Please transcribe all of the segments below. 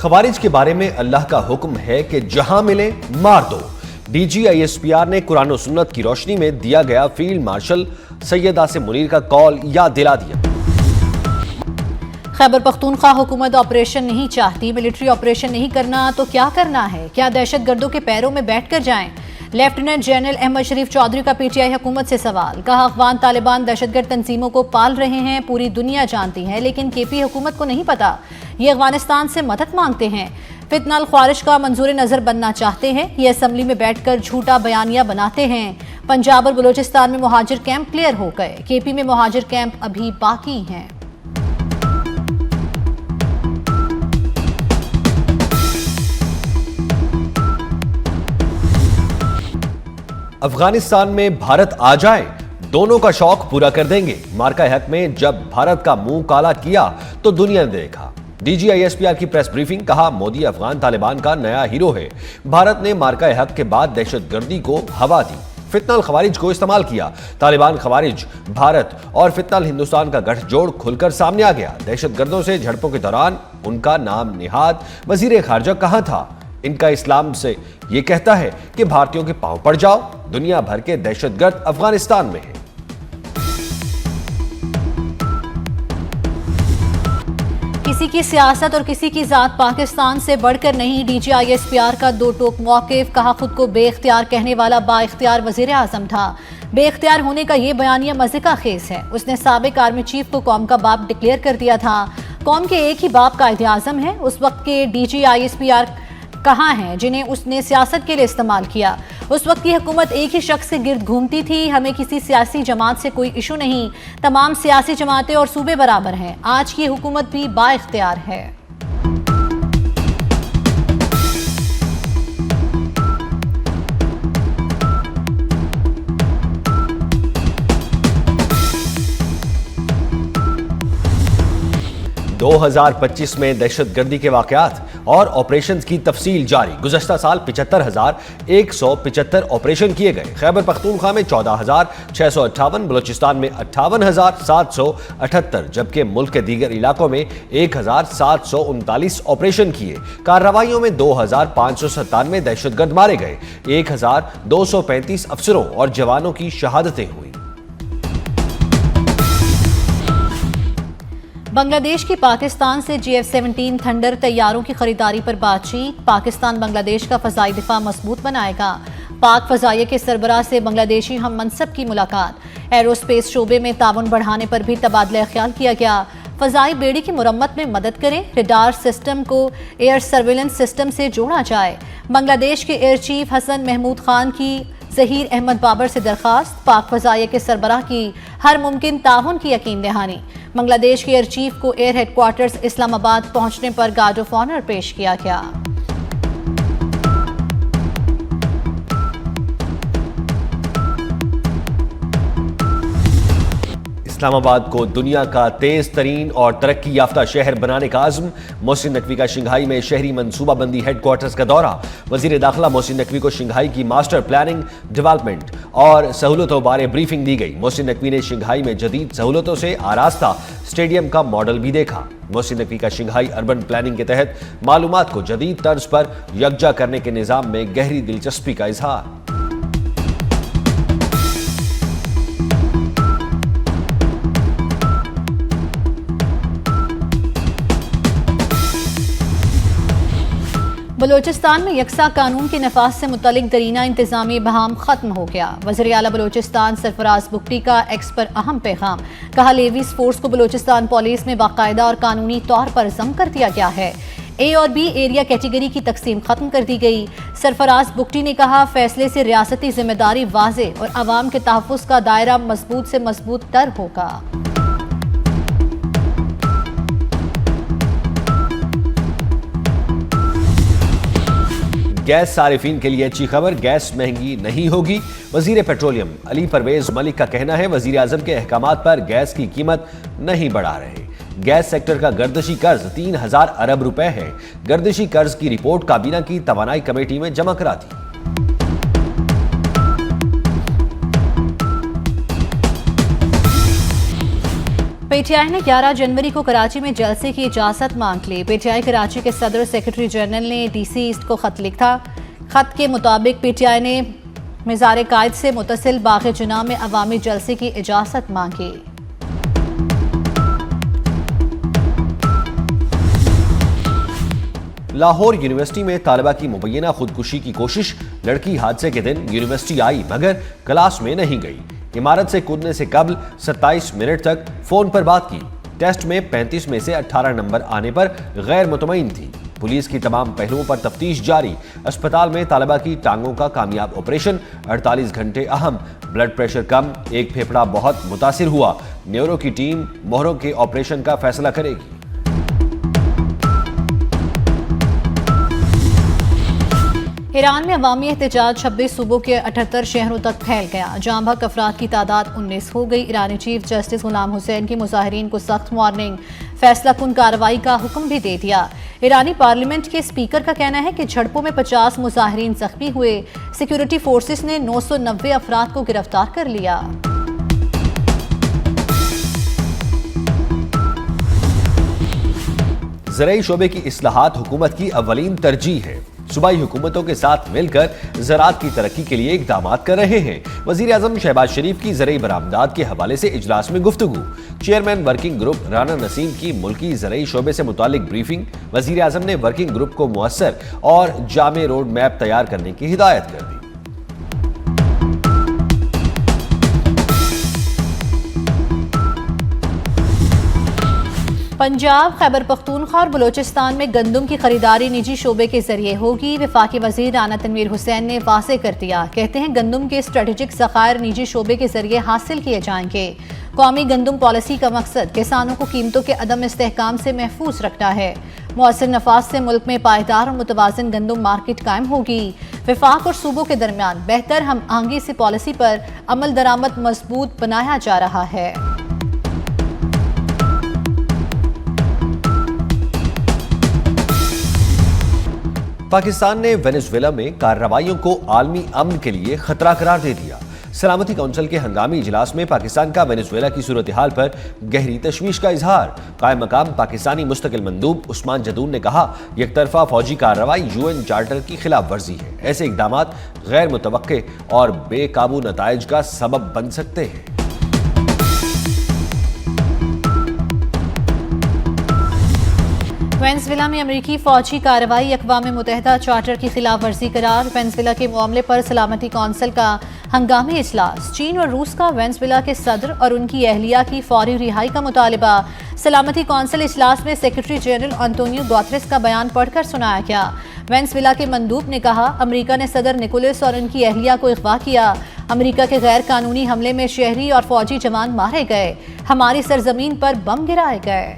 खवारिज के बारे में अल्लाह का हुक्म है कि जहां मिले मार दो। डीजी आईएसपीआर ने कुरान और सुन्नत की रोशनी में दिया गया फील्ड मार्शल सैयद आसिम मुनीर का कॉल याद दिला दिया। खैबर पख्तूनख्वा हुकूमत ऑपरेशन नहीं चाहती, मिलिट्री ऑपरेशन नहीं करना तो क्या करना है? क्या दहशतगर्दों के पैरों में बैठकर जाएं? लेफ्टिनेंट जनरल अहमद शरीफ चौधरी का पीटीआई हुकूमत से सवाल। कहा, अफगान तालिबान दहशतगर्द तंजीमों को पाल रहे हैं, पूरी दुनिया जानती है, लेकिन केपी हुकूमत को नहीं पता। ये अफगानिस्तान से मदद मांगते हैं, फितनल ख्वारिश का मंजूर नजर बनना चाहते हैं, ये असम्बली में बैठकर झूठा बयानिया बनाते हैं। पंजाब और बलोचिस्तान में मुहाजिर कैंप क्लियर हो गए, केपी में मुहाजिर कैंप अभी बाकी हैं। अफगानिस्तान में भारत आ जाए, दोनों का शौक पूरा कर देंगे। मार्का हक में जब भारत का मुंह काला किया तो दुनिया ने देखा। डीजी आईएसपीआर की प्रेस ब्रीफिंग। कहा, मोदी अफगान तालिबान का नया हीरो है। भारत ने मार्का हक के बाद दहशतगर्दी को हवा दी, फितनल खवारिज को इस्तेमाल किया। तालिबान, खवारिज, भारत और फितनल हिंदुस्तान का गठजोड़ खुलकर सामने आ गया। दहशतगर्दों से झड़पों के दौरान उनका नाम निहाद वजीर खारजा कहां था? इनका इस्लाम से यह कहता है कि भारतीयों के पांव पड़ जाओ। दुनिया भर के दहशतगर्द अफगानिस्तान में हैं। किसी की सियासत और किसी की जात पाकिस्तान से बढ़कर नहीं। डीजी आईएसपीआर का दो टोक मौक़िफ़। कहा, खुद को बेख्तियार कहने वाला बाइख्तियार वजीर आजम था। बेख्तियार होने का ये बयानिया मजे का खेस है। उसने साबिक आर्मी चीफ को कौम का बाप डिक्लेयर कर दिया था। कौम के एक ही बाप का कायदे-आज़म है। उस वक्त के डीजी आईएसपीआर कहाँ हैं जिन्हें उसने सियासत के लिए इस्तेमाल किया? उस वक्त की हुकूमत एक ही शख्स के गिर्द घूमती थी। हमें किसी सियासी जमात से कोई इशू नहीं, तमाम सियासी जमातें और सूबे बराबर हैं। आज की हुकूमत भी बाइख्तियार है। 2025 में दहशतगर्दी के वाकयात और ऑपरेशन की तफसील जारी। गुज़श्ता साल 75,175 ऑपरेशन किए गए। खैबर पख्तूनख्वा में 14,658, बलोचिस्तान में 58,778, जबकि मुल्क के दीगर इलाकों में 1,739 ऑपरेशन किए। कार्रवाइयों में 2,597 दहशतगर्द मारे गए। 1,235 अफसरों और जवानों की शहादतें हुई। बांग्लादेश की पाकिस्तान से GF-17 थंडर तैयारों की खरीदारी पर बातचीत। पाकिस्तान बांग्लादेश का फजाई दिफा मजबूत बनाएगा। पाक फजाइया के सरबराह से बांग्लादेशी हम मनसब की मुलाकात। एरोस्पेस शोबे में ताउन बढ़ाने पर भी तबादला ख्याल किया गया। फजाई बेड़ी की मुरम्मत में मदद करें। रडार सिस्टम को एयर सर्वेलेंस सिस्टम से जोड़ा जाए। बांग्लादेश के एयर चीफ हसन महमूद खान की ज़हीर अहमद बाबर से दरखास्त। पाक फजाइया के सरबराह की हर मुमकिन ताउन की यकीन दहानी। बांग्लादेश के एयर चीफ को एयर हेडक्वार्टर्स इस्लामाबाद पहुंचने पर गार्ड ऑफ ऑनर पेश किया गया। इस्लामाबाद को दुनिया का तेज तरीन और तरक्की याफ्ता शहर बनाने का आज़म। मोहसिन नकवी का शंघाई में शहरी मनसूबाबंदी हेडक्वार्टर्स का दौरा। वजीर दाखिला मोहसिन नकवी को शंघाई की मास्टर प्लानिंग, डेवलपमेंट और सहूलतों बारे ब्रीफिंग दी गई। मोहसिन नकवी ने शंघाई में जदीद सहूलतों से आरास्ता स्टेडियम का मॉडल भी देखा। मोहसिन नकवी का शंघाई अर्बन प्लानिंग के तहत मालूमात को जदीद तर्ज पर यकजा करने के निज़ाम में गहरी दिलचस्पी का इजहार। बलोचिस्तान में यकसा कानून के नफाज से मुतल्लिक दरीना इंतजामी बहाम खत्म हो गया। वज़ीर आला बलोचिस्तान सरफराज बुगटी का एक्स पर अहम पैगाम। कहा, लेवीज फोर्स को बलोचिस्तान पुलिस में बाकायदा और कानूनी तौर पर जम कर दिया गया है। ए और बी एरिया कैटेगरी की तकसीम खत्म कर दी गई। सरफराज बुगटी ने कहा, फैसले से रियासती जिम्मेदारी वाज़ेह और आवाम के तहफ़्फ़ुज़ का दायरा मजबूत से मजबूत तर होगा। गैस सारिफीन के लिए अच्छी खबर, गैस महंगी नहीं होगी। वजीर पेट्रोलियम अली परवेज मलिक का कहना है, वजीर आजम के अहकामात पर गैस की कीमत नहीं बढ़ा रहे। गैस सेक्टर का गर्दिशी कर्ज 3,000 अरब रुपए है। गर्दिशी कर्ज की रिपोर्ट काबीना की तवानाई कमेटी में जमा करा दी। पीटीआई ने 11 जनवरी को कराची में जलसे की इजाजत मांग ली। पीटीआई कराची के सदर सेक्रेटरी जनरल ने डीसी ईस्ट को खत लिखा। खत के मुताबिक पीटीआई ने मज़ार कायद से मुतसिल बाग़ जुना में अवामी जलसे की इजाजत मांगी। लाहौर यूनिवर्सिटी में तालिबा की मुबैना खुदकुशी की कोशिश। लड़की हादसे के दिन यूनिवर्सिटी आई मगर क्लास में नहीं गई। इमारत से कूदने से कबल 27 मिनट तक फोन पर बात की। टेस्ट में 35 में से 18 नंबर आने पर गैर मुतमईन थी। पुलिस की तमाम पहलुओं पर तफ्तीश जारी। अस्पताल में तालिबा की टांगों का कामयाब ऑपरेशन। 48 घंटे अहम। ब्लड प्रेशर कम, एक फेफड़ा बहुत मुतासिर हुआ। न्यूरो की टीम मोहरों के ऑपरेशन का फैसला करेगी। ईरान में अवामी एहतजाज 26 सूबों के 78 शहरों तक फैल गया। जाम बहक अफराद की तादाद 19 हो गई। ईरानी चीफ जस्टिस गुलाम हुसैन की मुजाहिरीन को सख्त वार्निंग, फैसला कुन कार्रवाई का हुक्म भी दे दिया। ईरानी पार्लियामेंट के स्पीकर का कहना है कि झड़पों में 50 मुजाहिरीन जख्मी हुए। सिक्योरिटी फोर्सेस ने 990 अफराद को गिरफ्तार कर लिया। ज़राई शोबे की इस्लाहात हुकूमत की अव्वलीन तरजीह है। सूबाई हुकूमतों के साथ मिलकर ज़राअत की तरक्की के लिए इक़दामात कर रहे हैं। वज़ीर आज़म शहबाज शरीफ की ज़रई बरामदात के हवाले से इजलास में गुफ्तगू। Chairman working group Rana Naseem की मुल्की ज़रई शोबे से मुतालिक ब्रीफिंग। वज़ीर आज़म ने वर्किंग ग्रुप को मुअस्सर और जामे रोड मैप तैयार करने की हिदायत कर दी। पंजाब, खैबर पख्तूनख्वा और बलोचिस्तान में गंदम की खरीदारी निजी शोबे के जरिए होगी। वफाकी वजीर राना तनवीर हुसैन ने वाज़ेह कर दिया। कहते हैं गंदम के स्ट्रेटेजिक ज़खायर निजी शोबे के जरिए हासिल किए जाएंगे। कौमी गंदम पॉलिसी का मकसद किसानों को कीमतों के अदम इस्तेहकाम से महफूज रखना है। मुअस्सर नफाज से मुल्क में पायदार और मुतवाज़िन गंदम मार्केट कायम होगी। वफाक और सूबों के दरमियान बेहतर हम आहंगी से पॉलिसी पर अमल दरामद मजबूत बनाया जा रहा है। पाकिस्तान ने वेनेजुएला में कार्रवाइयों को आलमी अमन के लिए खतरा करार दे दिया। सलामती काउंसिल के हंगामी इजलास में पाकिस्तान का वेनेजुएला की सूरत हाल पर गहरी तशवीश का इजहार। कायम मकाम पाकिस्तानी मुस्तकिल मंदूब उस्मान जदून ने कहा, एकतरफा फौजी कार्रवाई UN चार्टर की खिलाफ वर्जी है। ऐसे इकदामात गैर मुतवक्के और बेकाबू नताइज का सबब बन सकते हैं। वेनेजुएला में अमेरिकी फौजी कार्रवाई अक़वाम मुत्तहिदा चार्टर की खिलाफ वर्जी करार। वेनेजुएला के मामले पर सलामती कौंसिल का हंगामी इजलास। चीन और रूस का वेनेजुएला के सदर और उनकी अहलिया की फौरी रिहाई का मुतालिबा। सलामती कौंसिल इजलास में सेक्रेटरी जनरल एंटोनियो गुतेरेस का बयान पढ़कर सुनाया गया। वेनेजुएला के मंदूब ने कहा, अमेरिका ने सदर निकोलस और उनकी अहलिया को अगवा किया। अमेरिका के गैर कानूनी हमले में शहरी और फौजी जवान मारे गए। हमारी सरजमीन पर बम गिराए गए।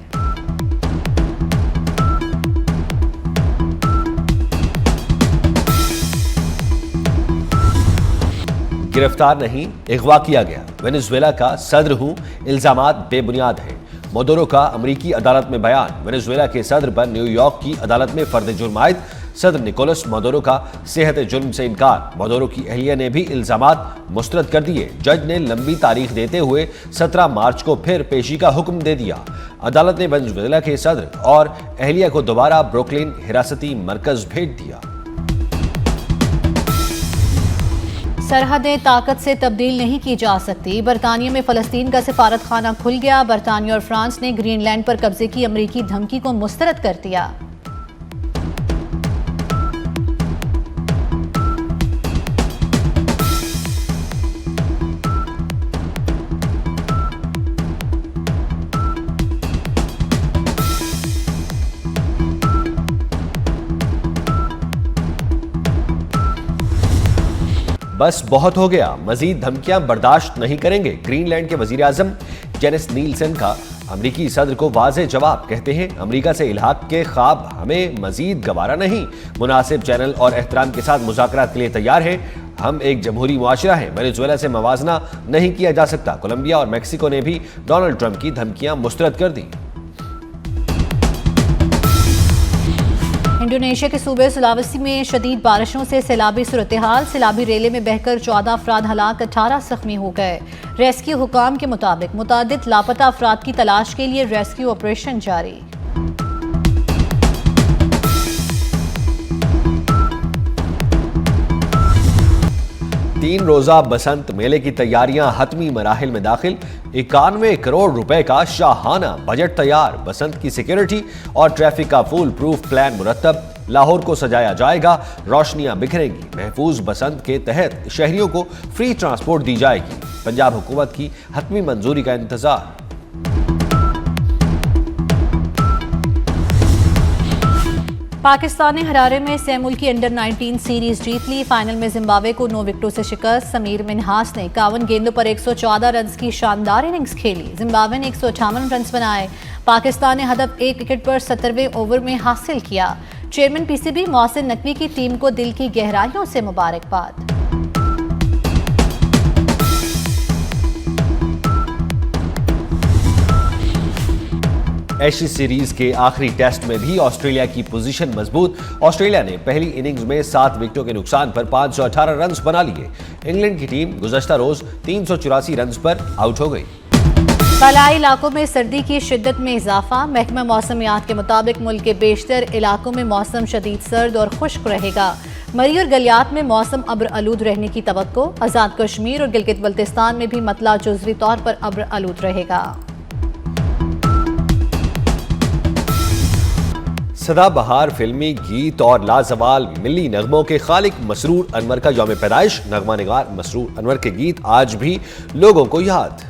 गिरफ्तार नहीं, अगवा किया गया। वेनेजुएला का सदर हूं, इल्जामात बेबुनियाद हैं। मदुरो का अमरीकी अदालत में बयान। वेनेजुएला के सदर पर न्यूयॉर्क की अदालत में फर्द जुर्म आयद। सदर निकोलस मदुरो का सेहत जुर्म से इनकार। मदुरो की अहलिया ने भी इल्जामात मुस्तरद कर दिए। जज ने लंबी तारीख देते हुए 17 मार्च को फिर पेशी का हुक्म दे दिया। अदालत ने वेनेजुएला के सदर और अहलिया को दोबारा ब्रुकलिन हिरासती मरकज भेज दिया। सरहदें ताकत से तब्दील नहीं की जा सकती। बरतानिया में फ़लस्तीन का सिफारत खाना खुल गया। बरतानिया और फ्रांस ने ग्रीनलैंड पर कब्जे की अमरीकी धमकी को मुस्तरद कर दिया। बस बहुत हो गया, मजीद धमकियां बर्दाश्त नहीं करेंगे। ग्रीनलैंड के वजीर आजम जेनिस नीलसन का अमरीकी सदर को वाज़ेह जवाब। कहते हैं, अमरीका से इल्हाक के ख्वाब हमें मजीद गवारा नहीं। मुनासिब चैनल और एहतराम के साथ मुज़ाकरात के लिए तैयार हैं। हम एक जमहूरी मुआशरा है, वेनेजुएला से मवाजना नहीं किया जा सकता। कोलंबिया और मेक्सिको ने भी डोनाल्ड ट्रंप की धमकियां मुस्तरद कर दी। इंडोनेशिया के सूबे सुलावेसी में शदीद बारिशों से सैलाबी सूरत हाल। सैलाबी रेले में बहकर 14 अफराद हलाक, 18 जख्मी हो गए। रेस्क्यू हुकाम के मुताबिक मुतादिद लापता अफराद की तलाश के लिए रेस्क्यू ऑपरेशन जारी। तीन रोजा बसंत मेले की तैयारियां हतमी मराहिल में दाखिल। 91 करोड़ रुपए का शाहाना बजट तैयार। बसंत की सिक्योरिटी और ट्रैफिक का फुल प्रूफ प्लान मुरतब। लाहौर को सजाया जाएगा, रोशनियां बिखरेंगी। महफूज बसंत के तहत शहरियों को फ्री ट्रांसपोर्ट दी जाएगी। पंजाब हुकूमत की हतमी मंजूरी का इंतजार। पाकिस्तान ने हरारे में सेमुल्की अंडर 19 सीरीज जीत ली। फाइनल में जिम्बाब्वे को 9 विकेटों से शिकस्त। समीर मिन्हास ने 51 गेंदों पर 114 रन की शानदार इनिंग्स खेली। जिम्बाब्वे ने 158 रन बनाए। पाकिस्तान ने हदफ 1 विकेट पर 70वें ओवर में हासिल किया। चेयरमैन पीसीबी मोहसिन नकवी की टीम को दिल की गहराइयों से मुबारकबाद। एशिया सीरीज के आखिरी टेस्ट में भी ऑस्ट्रेलिया की पोजीशन मजबूत। ऑस्ट्रेलिया ने पहली इनिंग्स में 7 विकेटों के नुकसान पर 518 रन बना लिए। इंग्लैंड की टीम गुज़श्ता रोज 384 रन पर आउट हो गई। फलाई इलाकों में सर्दी की शिद्दत में इजाफा। महकमा मौसमियात के मुताबिक मुल्क के बेशतर इलाकों में मौसम शदीद सर्द और खुश्क रहेगा। मरी और गलियात में मौसम अब्र आलूद रहने की तवक्को। आज़ाद कश्मीर और गिलगित बल्तिस्तान में भी मतला जुज़वी तौर पर अब्र आलूद रहेगा। सदाबहार फिल्मी गीत और लाजवाल मिली नगमों के खालिक मसरूर अनवर का यौम पैदाइश। नगमा निगार मसरूर अनवर के गीत आज भी लोगों को याद।